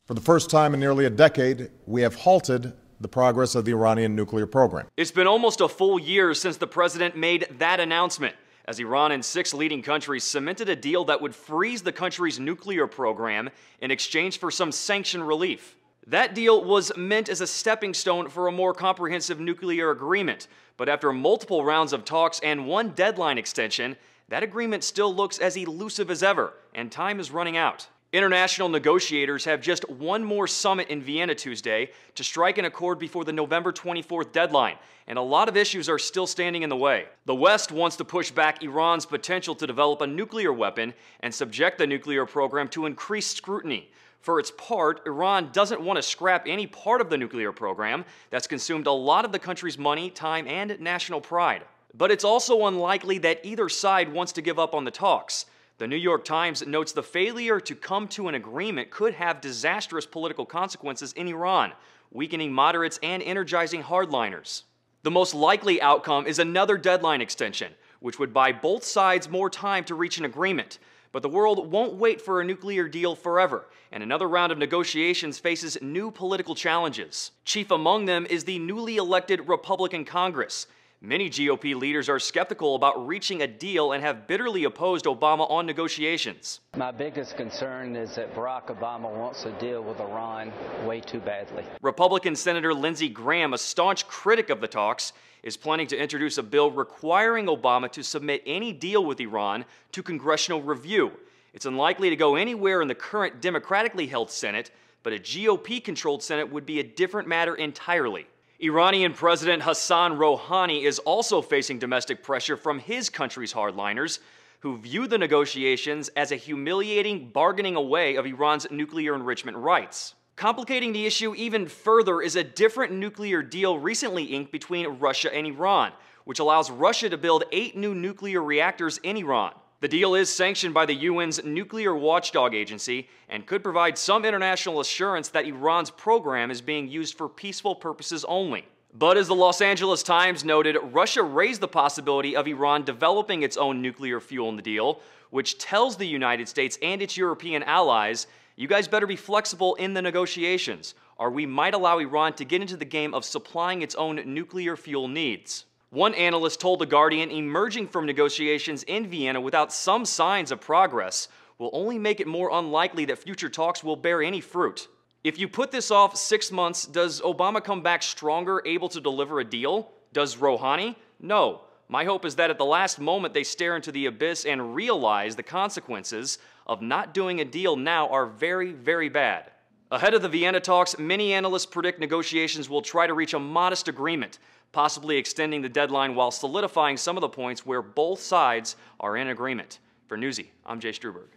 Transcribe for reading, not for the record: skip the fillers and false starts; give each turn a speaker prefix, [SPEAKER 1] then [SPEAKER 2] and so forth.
[SPEAKER 1] For the first time in nearly a decade, we have halted the progress of the Iranian nuclear program.
[SPEAKER 2] It's been almost a full year since the president made that announcement, as Iran and 6 leading countries cemented a deal that would freeze the country's nuclear program in exchange for some sanction relief. That deal was meant as a stepping stone for a more comprehensive nuclear agreement, but after multiple rounds of talks and one deadline extension, that agreement still looks as elusive as ever, and time is running out. International negotiators have just one more summit in Vienna Tuesday to strike an accord before the November 24th deadline, and a lot of issues are still standing in the way. The West wants to push back Iran's potential to develop a nuclear weapon and subject the nuclear program to increased scrutiny. For its part, Iran doesn't want to scrap any part of the nuclear program that's consumed a lot of the country's money, time, and national pride. But it's also unlikely that either side wants to give up on the talks. The New York Times notes the failure to come to an agreement could have disastrous political consequences in Iran, weakening moderates and energizing hardliners. The most likely outcome is another deadline extension, which would buy both sides more time to reach an agreement. But the world won't wait for a nuclear deal forever, and another round of negotiations faces new political challenges. Chief among them is the newly elected Republican Congress. Many GOP leaders are skeptical about reaching a deal and have bitterly opposed Obama on negotiations.
[SPEAKER 3] My biggest concern is that Barack Obama wants to deal with Iran way too badly.
[SPEAKER 2] Republican Senator Lindsey Graham, a staunch critic of the talks, is planning to introduce a bill requiring Obama to submit any deal with Iran to congressional review. It's unlikely to go anywhere in the current democratically held Senate, but a GOP-controlled Senate would be a different matter entirely. Iranian President Hassan Rouhani is also facing domestic pressure from his country's hardliners, who view the negotiations as a humiliating bargaining away of Iran's nuclear enrichment rights. Complicating the issue even further is a different nuclear deal recently inked between Russia and Iran, which allows Russia to build 8 new nuclear reactors in Iran. The deal is sanctioned by the UN's nuclear watchdog agency and could provide some international assurance that Iran's program is being used for peaceful purposes only. But as the Los Angeles Times noted, Russia raised the possibility of Iran developing its own nuclear fuel in the deal, which tells the United States and its European allies, you guys better be flexible in the negotiations, or we might allow Iran to get into the game of supplying its own nuclear fuel needs. One analyst told The Guardian emerging from negotiations in Vienna without some signs of progress will only make it more unlikely that future talks will bear any fruit. If you put this off 6 months, does Obama come back stronger, able to deliver a deal? Does Rouhani? No. My hope is that at the last moment they stare into the abyss and realize the consequences of not doing a deal now are very, very bad. Ahead of the Vienna talks, many analysts predict negotiations will try to reach a modest agreement, possibly extending the deadline while solidifying some of the points where both sides are in agreement. For Newsy, I'm Jay Struberg.